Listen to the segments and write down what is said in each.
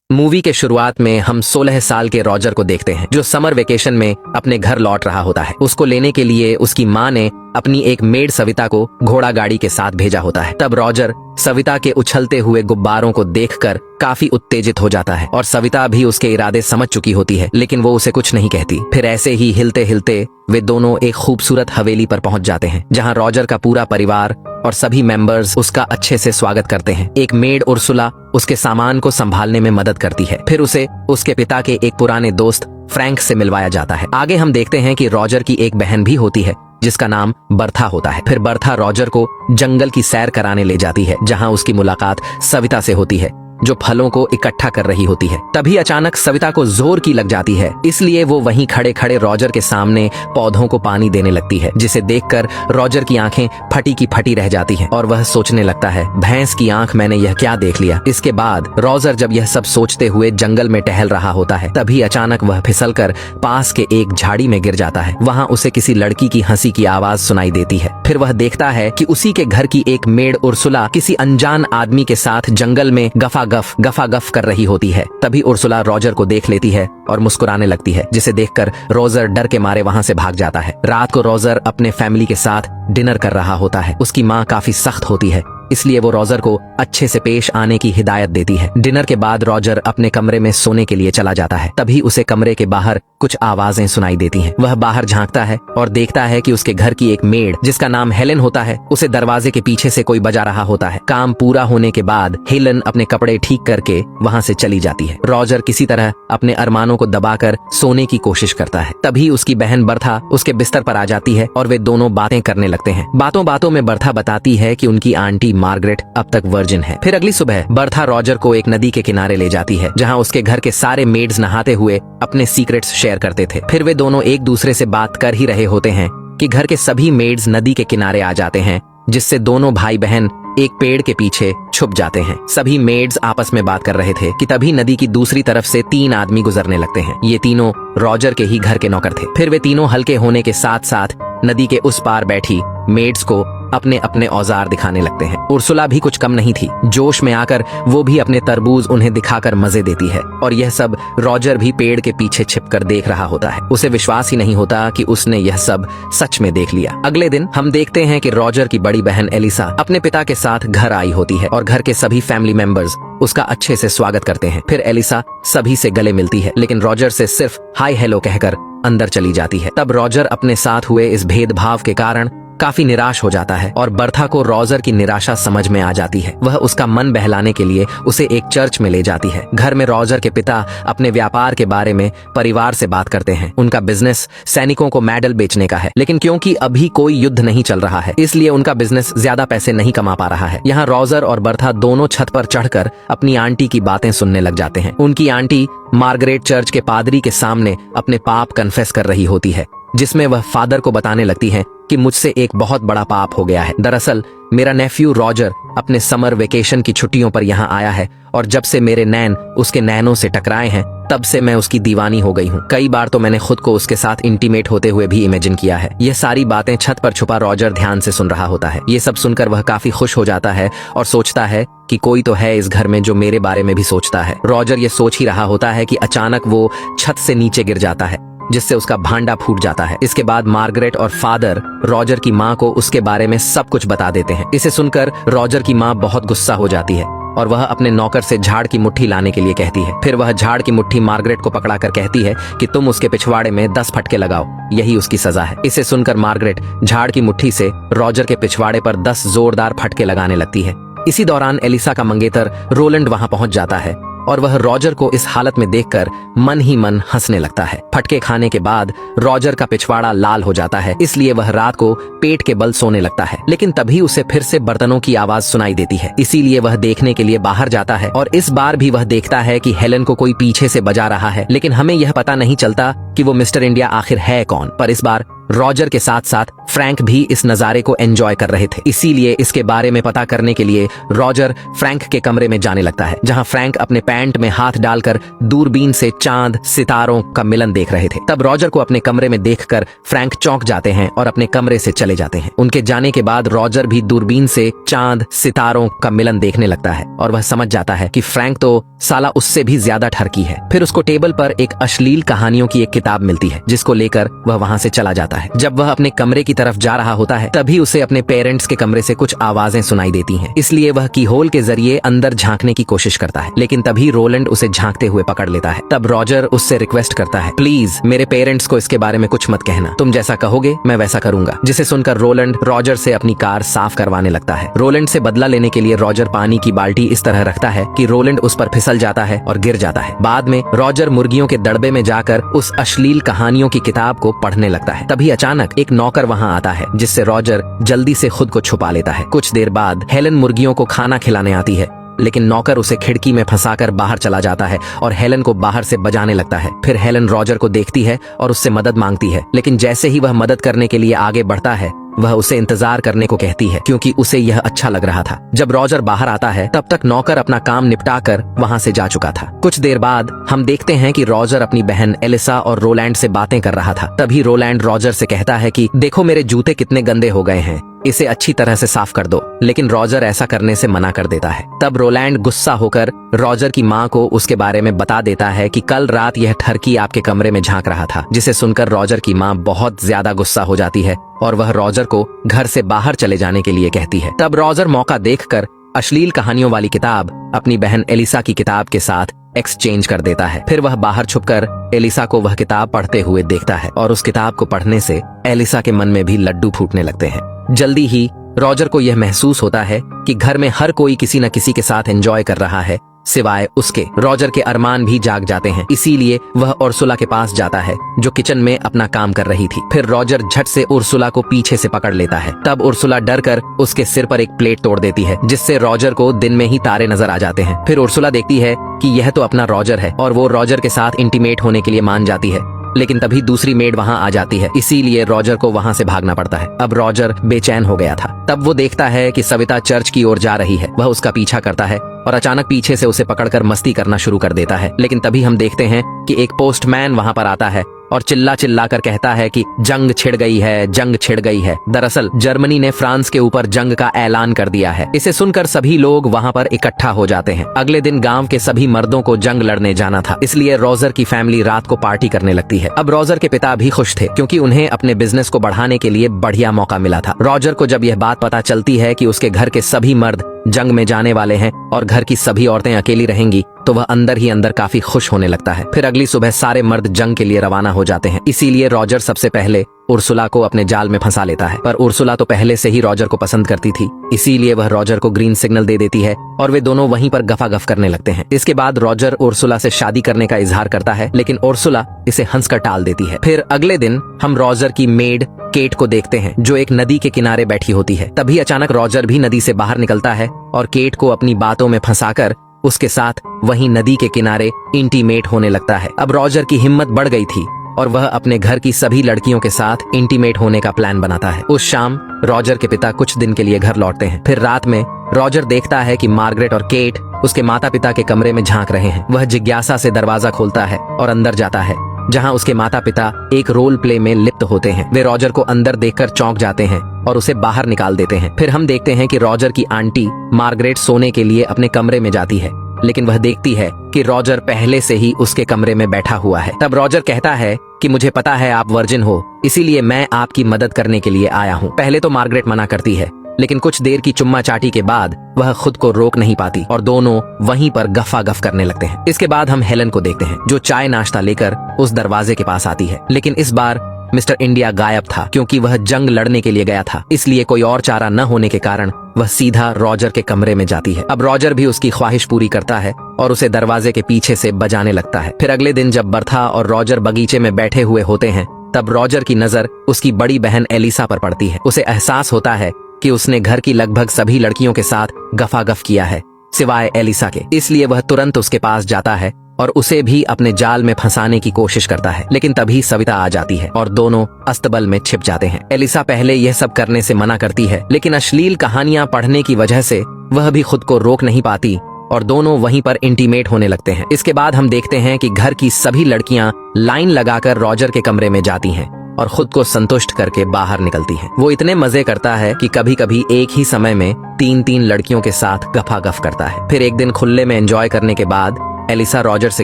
Movie के शुरुआत में हम 16 साल के रॉजर को देखते हैं जो समर वेकेशन में अपने घर लौट रहा होता है। उसको लेने के लिए उसकी माँ ने अपनी एक मेड सविता को घोड़ा गाड़ी के साथ भेजा होता है। तब रॉजर सविता के उछलते हुए गुब्बारों को देखकर काफी उत्तेजित हो जाता है और सविता भी उसके इरादे समझ चुकी होती है, लेकिन वो उसे कुछ नहीं कहती। फिर ऐसे ही हिलते हिलते वे दोनों एक खूबसूरत हवेली पर पहुंच जाते हैं जहां रॉजर का पूरा परिवार और सभी मेंबर्स उसका अच्छे से स्वागत करते हैं। एक मेड उर्सुला उसके सामान को संभालने में मदद करती है। फिर उसे उसके पिता के एक पुराने दोस्त फ्रैंक से मिलवाया जाता है। आगे हम देखते हैं कि रॉजर की एक बहन भी होती है जिसका नाम बर्था होता है। फिर बर्था रॉजर को जंगल की सैर कराने ले जाती है जहां उसकी मुलाकात सविता से होती है जो फलों को इकट्ठा कर रही होती है। तभी अचानक सविता को जोर की लग जाती है, इसलिए वो वहीं खड़े खड़े रॉजर के सामने पौधों को पानी देने लगती है, जिसे देखकर रॉजर की आंखें फटी की फटी रह जाती हैं और वह सोचने लगता है, भैंस की आंख, मैंने यह क्या देख लिया। इसके बाद रॉजर जब यह सब सोचते हुए जंगल में टहल रहा होता है, तभी अचानक वह फिसलकर पास के एक झाड़ी में गिर जाता है। वहाँ उसे किसी लड़की की हंसी की आवाज सुनाई देती है। फिर वह देखता है कि उसी के घर की एक मेड उर्सुला किसी अनजान आदमी के साथ जंगल में गफा गफ कर रही होती है। तभी उर्सुला रॉजर को देख लेती है और मुस्कुराने लगती है, जिसे देखकर रॉजर डर के मारे वहां से भाग जाता है। रात को रॉजर अपने फैमिली के साथ डिनर कर रहा होता है। उसकी माँ काफी सख्त होती है, इसलिए वो रॉजर को अच्छे से पेश आने की हिदायत देती है। डिनर के बाद रॉजर अपने कमरे में सोने के लिए चला जाता है। तभी उसे कमरे के बाहर कुछ आवाजें सुनाई देती हैं। वह बाहर झांकता है और देखता है कि उसके घर की एक मेड जिसका नाम हेलन होता है, उसे दरवाजे के पीछे से कोई बजा रहा होता है। काम पूरा होने के बाद हेलन अपने कपड़े ठीक करके वहाँ से चली जाती है। रॉजर किसी तरह अपने अरमानों को दबाकर सोने की कोशिश करता है। तभी उसकी बहन बर्था उसके बिस्तर पर आ जाती है और वे दोनों बातें करने लगते हैं। बातों बातों में बर्था बताती है कि उनकी आंटी मार्गरेट अब तक वर्जिन है। फिर अगली सुबह बर्था रॉजर को एक नदी के किनारे ले जाती है जहां उसके घर के सारे मेड्स नहाते हुए अपने सीक्रेट्स शेयर करते थे। फिर वे दोनों एक दूसरे से बात कर ही रहे होते हैं कि घर के सभी मेड्स नदी के किनारे आ जाते हैं, जिससे दोनों भाई बहन एक पेड़ के पीछे छुप जाते हैं। सभी मेड्स आपस में बात कर रहे थे कि तभी नदी की दूसरी तरफ से 3 आदमी गुजरने लगते हैं। ये तीनों रॉजर के ही घर के नौकर थे। फिर वे तीनों हल्के होने के साथ साथ नदी के उस पार बैठी मेड्स को अपने अपने औजार दिखाने लगते हैं। उर्सुला भी कुछ कम नहीं थी। जोश में आकर वो भी अपने तरबूज उन्हें दिखाकर मजे देती है और यह सब रॉजर भी पेड़ के पीछे छिपकर देख रहा होता है। उसे विश्वास ही नहीं होता कि उसने यह सब सच में देख लिया। अगले दिन हम देखते हैं कि रॉजर की बड़ी बहन एलिसा अपने पिता के साथ घर आई होती है और घर के सभी फैमिली मेंबर्स उसका अच्छे से स्वागत करते हैं। फिर एलिसा सभी से गले मिलती है, लेकिन रॉजर से सिर्फ हाय हेलो कहकर अंदर चली जाती है। तब रॉजर अपने साथ हुए इस भेदभाव के कारण काफी निराश हो जाता है और बर्था को रॉजर की निराशा समझ में आ जाती है। वह उसका मन बहलाने के लिए उसे एक चर्च में ले जाती है। घर में रॉजर के पिता अपने व्यापार के बारे में परिवार से बात करते हैं। उनका बिजनेस सैनिकों को मेडल बेचने का है, लेकिन क्योंकि अभी कोई युद्ध नहीं चल रहा है, इसलिए उनका बिजनेस ज्यादा पैसे नहीं कमा पा रहा है। यहाँ रॉजर और बर्था दोनों छत पर चढ़कर अपनी आंटी की बातें सुनने लग जाते हैं। उनकी आंटी मार्गरेट चर्च के पादरी के सामने अपने पाप कन्फेस कर रही होती है, जिसमें वह फादर को बताने लगती है कि मुझसे एक बहुत बड़ा पाप हो गया है। दरअसल मेरा नेफ्यू रॉजर अपने समर वेकेशन की छुट्टियों पर यहाँ आया है और जब से मेरे नैन उसके नैनों से टकराए हैं, तब से मैं उसकी दीवानी हो गई हूँ। कई बार तो मैंने खुद को उसके साथ इंटीमेट होते हुए भी इमेजिन किया है। यह सारी बातें छत पर छुपा रॉजर ध्यान से सुन रहा होता है। ये सब सुनकर वह काफी खुश हो जाता है और सोचता है कि कोई तो है इस घर में जो मेरे बारे में भी सोचता है। रॉजर ये सोच ही रहा होता है कि अचानक वो छत से नीचे गिर जाता है, जिससे उसका भांडा फूट जाता है। इसके बाद मार्गरेट और फादर रॉजर की माँ को उसके बारे में सब कुछ बता देते हैं। इसे सुनकर रॉजर की माँ बहुत गुस्सा हो जाती है और वह अपने नौकर से झाड़ की मुट्ठी लाने के लिए कहती है। फिर वह झाड़ की मुट्ठी मार्गरेट को पकड़ाकर कहती है कि तुम उसके पिछवाड़े में 10 फटके लगाओ, यही उसकी सजा है। इसे सुनकर मार्गरेट झाड़ की मुट्ठी से रॉजर के पिछवाड़े पर 10 जोरदार फटके लगाने लगती है। इसी दौरान एलिसा का मंगेतर रोलैंड वहां पहुंच जाता है और वह रॉजर को इस हालत में देखकर मन ही मन हंसने लगता है। फटके खाने के बाद रॉजर का पिछवाड़ा लाल हो जाता है, इसलिए वह रात को पेट के बल सोने लगता है। लेकिन तभी उसे फिर से बर्तनों की आवाज सुनाई देती है, इसीलिए वह देखने के लिए बाहर जाता है और इस बार भी वह देखता है कि हेलन को कोई पीछे से बजा रहा है, लेकिन हमें यह पता नहीं चलता कि वो मिस्टर इंडिया आखिर है कौन। पर इस बार रॉजर के साथ साथ फ्रैंक भी इस नजारे को एंजॉय कर रहे थे। इसीलिए इसके बारे में पता करने के लिए रॉजर फ्रैंक के कमरे में जाने लगता है, जहां फ्रैंक अपने पैंट में हाथ डालकर दूरबीन से चांद सितारों का मिलन देख रहे थे। तब रॉजर को अपने कमरे में देखकर फ्रैंक चौंक जाते हैं और अपने कमरे से चले जाते हैं। उनके जाने के बाद रॉजर भी दूरबीन से चांद सितारों का मिलन देखने लगता है और वह समझ जाता है कि फ्रैंक तो साला उससे भी ज्यादा ठरकी है। फिर उसको टेबल पर एक अश्लील कहानियों की एक किताब मिलती है, जिसको लेकर वह वहां से चला जाता है। जब वह अपने कमरे की तरफ जा रहा होता है, तभी उसे अपने पेरेंट्स के कमरे से कुछ आवाजें सुनाई देती हैं। इसलिए वह कीहोल के जरिए अंदर झांकने की कोशिश करता है, लेकिन तभी रोलैंड उसे झांकते हुए पकड़ लेता है। तब रॉजर उससे रिक्वेस्ट करता है, प्लीज मेरे पेरेंट्स को इसके बारे में कुछ मत कहना, तुम जैसा कहोगे मैं वैसा करूंगा। जिसे सुनकर रोलैंड रॉजर से अपनी कार साफ करवाने लगता है। रोलैंड से बदला लेने के लिए रॉजर पानी की बाल्टी इस तरह रखता है कि रोलैंड उस पर फिसल जाता है और गिर जाता है। बाद में रॉजर मुर्गियों के दड़बे में जाकर उस अश्लील कहानियों की किताब को पढ़ने लगता है। तभी अचानक एक नौकर वहां आता है, जिससे रॉजर जल्दी से खुद को छुपा लेता है। कुछ देर बाद हेलन मुर्गियों को खाना खिलाने आती है, लेकिन नौकर उसे खिड़की में फंसाकर बाहर चला जाता है और हेलन को बाहर से बजाने लगता है। फिर हेलन रॉजर को देखती है और उससे मदद मांगती है, लेकिन जैसे ही वह मदद करने के लिए आगे बढ़ता है, वह उसे इंतजार करने को कहती है, क्योंकि उसे यह अच्छा लग रहा था। जब रॉजर बाहर आता है, तब तक नौकर अपना काम निपटाकर वहां से जा चुका था। कुछ देर बाद हम देखते हैं कि रॉजर अपनी बहन एलिसा और रोलैंड से बातें कर रहा था। तभी रोलैंड रॉजर से कहता है कि देखो मेरे जूते कितने गंदे हो गए हैं, इसे अच्छी तरह से साफ कर दो, लेकिन रॉजर ऐसा करने से मना कर देता है। तब रोलैंड गुस्सा होकर रॉजर की माँ को उसके बारे में बता देता है कि कल रात यह ठरकी आपके कमरे में झांक रहा था। जिसे सुनकर रॉजर की माँ बहुत ज्यादा गुस्सा हो जाती है और वह रॉजर को घर से बाहर चले जाने के लिए कहती है। तब रॉजर मौका देखकर अश्लील कहानियों वाली किताब अपनी बहन एलिसा की किताब के साथ एक्सचेंज कर देता है। फिर वह बाहर छुपकर एलिसा को वह किताब पढ़ते हुए देखता है और उस किताब को पढ़ने से एलिसा के मन में भी लड्डू फूटने लगते हैं। जल्दी ही रॉजर को यह महसूस होता है कि घर में हर कोई किसी न किसी के साथ एंजॉय कर रहा है, सिवाय उसके। रॉजर के अरमान भी जाग जाते हैं, इसीलिए वह उर्सुला के पास जाता है, जो किचन में अपना काम कर रही थी। फिर रॉजर झट से उर्सुला को पीछे से पकड़ लेता है। तब उर्सुला डर कर उसके सिर पर एक प्लेट तोड़ देती है, जिससे रॉजर को दिन में ही तारे नजर आ जाते हैं। फिर उर्सुला देखती है कि यह तो अपना रॉजर है और वो रॉजर के साथ इंटीमेट होने के लिए मान जाती है, लेकिन तभी दूसरी मेड वहां आ जाती है, इसीलिए रॉजर को वहां से भागना पड़ता है। अब रॉजर बेचैन हो गया था। तब वो देखता है कि सविता चर्च की ओर जा रही है। वह उसका पीछा करता है और अचानक पीछे से उसे पकड़कर मस्ती करना शुरू कर देता है, लेकिन तभी हम देखते हैं कि एक पोस्टमैन वहां पर आता है और चिल्ला चिल्ला कर कहता है कि जंग छिड़ गई है, जंग छिड़ गई है। दरअसल जर्मनी ने फ्रांस के ऊपर जंग का ऐलान कर दिया है। इसे सुनकर सभी लोग वहां पर इकट्ठा हो जाते हैं। अगले दिन गांव के सभी मर्दों को जंग लड़ने जाना था, इसलिए रॉजर की फैमिली रात को पार्टी करने लगती है। अब रॉजर के पिता भी खुश थे, क्योंकि उन्हें अपने बिजनेस को बढ़ाने के लिए बढ़िया मौका मिला था। रॉजर को जब यह बात पता चलती है कि उसके घर के सभी मर्द जंग में जाने वाले हैं और घर की सभी औरतें अकेली रहेंगी, तो वह अंदर ही अंदर काफी खुश होने लगता है। फिर अगली सुबह सारे मर्द जंग के लिए रवाना हो जाते हैं। इसीलिए रॉजर सबसे पहले उर्सुला को अपने जाल में फंसा लेता है, पर उर्सुला तो पहले से ही रॉजर को पसंद करती थी, इसीलिए वह रॉजर को ग्रीन सिग्नल दे देती है और वे दोनों वहीं पर गफागफ करने लगते हैं। इसके बाद रॉजर उर्सुला से शादी करने का इजहार करता है, लेकिन उर्सुला इसे हंसकर टाल देती है। फिर अगले दिन हम रॉजर की मेड केट को देखते हैं, जो एक नदी के किनारे बैठी होती है। तभी अचानक रॉजर भी नदी से बाहर निकलता है और केट को अपनी बातों में फंसाकर उसके साथ वहीं नदी के किनारे इंटीमेट होने लगता है। अब रॉजर की हिम्मत बढ़ गई थी और वह अपने घर की सभी लड़कियों के साथ इंटीमेट होने का प्लान बनाता है। उस शाम रॉजर के पिता कुछ दिन के लिए घर लौटते हैं। फिर रात में रॉजर देखता है कि मार्गरेट और केट उसके माता पिता के कमरे में झांक रहे हैं। वह जिज्ञासा से दरवाजा खोलता है और अंदर जाता है, जहां उसके माता पिता एक रोल प्ले में लिप्त होते हैं। वे रॉजर को अंदर देखकर चौंक जाते हैं और उसे बाहर निकाल देते हैं। फिर हम देखते हैं कि रॉजर की आंटी मार्गरेट सोने के लिए अपने कमरे में जाती है, लेकिन वह देखती है कि रॉजर पहले से ही उसके कमरे में बैठा हुआ है। तब रॉजर कहता है कि मुझे पता है आप वर्जिन हो, इसीलिए मैं आपकी मदद करने के लिए आया हूँ। पहले तो मार्गरेट मना करती है, लेकिन कुछ देर की चुम्मा चाटी के बाद वह खुद को रोक नहीं पाती और दोनों वहीं पर गफागफ करने लगते हैं। इसके बाद हम हेलन को देखते हैं, जो चाय नाश्ता लेकर उस दरवाजे के पास आती है, लेकिन इस बार मिस्टर इंडिया गायब था, क्योंकि वह जंग लड़ने के लिए गया था। इसलिए कोई और चारा न होने के कारण वह सीधा रॉजर के कमरे में जाती है। अब रॉजर भी उसकी ख्वाहिश पूरी करता है और उसे दरवाजे के पीछे से बजाने लगता है। फिर अगले दिन जब बर्था और रॉजर बगीचे में बैठे हुए होते हैं, तब रॉजर की नजर उसकी बड़ी बहन एलिसा पर पड़ती है। उसे एहसास होता है कि उसने घर की लगभग सभी लड़कियों के साथ गफागफ किया है, सिवाय एलिसा के। इसलिए वह तुरंत उसके पास जाता है और उसे भी अपने जाल में फंसाने की कोशिश करता है। लेकिन तभी सविता आ जाती है और दोनों अस्तबल में छिप जाते हैं। एलिसा पहले यह सब करने से मना करती है, लेकिन अश्लील कहानियां पढ़ने की वजह से वह भी खुद को रोक नहीं पाती और दोनों वहीं पर इंटीमेट होने लगते हैं। इसके बाद हम देखते हैं कि घर की सभी लड़कियां लाइन लगाकर रॉजर के कमरे में जाती हैं और खुद को संतुष्ट करके बाहर निकलती हैं। वो इतने मजे करता है कि कभी कभी एक ही समय में 3-3 लड़कियों के साथ गफागफ करता है। फिर एक दिन खुले में एंजॉय करने के बाद एलिसा रॉजर से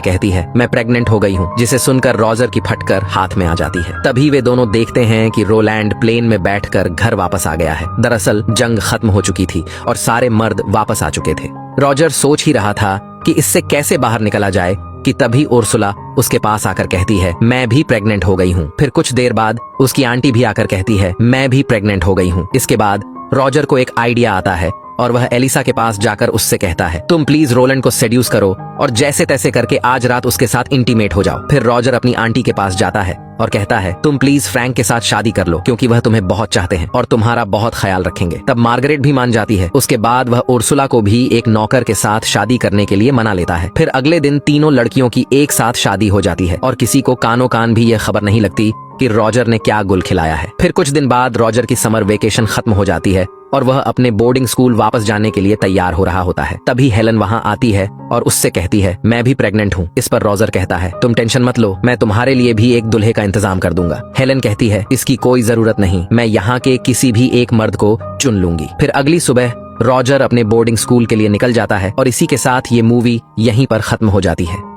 कहती है, मैं प्रेग्नेंट हो गई हूँ, जिसे सुनकर रॉजर की फटकर हाथ में आ जाती है। तभी वे दोनों देखते हैं कि रोलैंड प्लेन में बैठकर घर वापस आ गया है। दरअसल जंग खत्म हो चुकी थी और सारे मर्द वापस आ चुके थे। रॉजर सोच ही रहा था कि इससे कैसे बाहर निकला जाए कि तभी उर्सुला उसके पास आकर कहती है, मैं भी प्रेग्नेंट हो गई हूँ। फिर कुछ देर बाद उसकी आंटी भी आकर कहती है, मैं भी प्रेग्नेंट हो गई हूँ। इसके बाद रॉजर को एक आइडिया आता है और वह एलिसा के पास जाकर उससे कहता है, तुम प्लीज रोलैंड को सेड्यूस करो और जैसे तैसे करके आज रात उसके साथ इंटीमेट हो जाओ। फिर रॉजर अपनी आंटी के पास जाता है और कहता है, तुम प्लीज फ्रैंक के साथ शादी कर लो क्योंकि वह तुम्हें बहुत चाहते हैं और तुम्हारा बहुत ख्याल रखेंगे। तब मार्गरेट भी मान जाती है। उसके बाद वह उर्सुला को भी एक नौकर के साथ शादी करने के लिए मना लेता है। फिर अगले दिन तीनों लड़कियों की एक साथ शादी हो जाती है और किसी को कानो कान भी यह खबर नहीं लगती कि रॉजर ने क्या गुल खिलाया है। फिर कुछ दिन बाद रॉजर की समर वेकेशन खत्म हो जाती है और वह अपने बोर्डिंग स्कूल वापस जाने के लिए तैयार हो रहा होता है। तभी हेलन वहां आती है और उससे कहती है, मैं भी प्रेग्नेंट हूँ। इस पर रॉजर कहता है, तुम टेंशन मत लो, मैं तुम्हारे लिए भी एक दुल्हे का इंतजाम कर दूंगा। हेलन कहती है, इसकी कोई जरूरत नहीं, मैं यहाँ के किसी भी एक मर्द को चुन लूंगी। फिर अगली सुबह रॉजर अपने बोर्डिंग स्कूल के लिए निकल जाता है और इसी के साथ ये मूवी यहीं पर खत्म हो जाती है।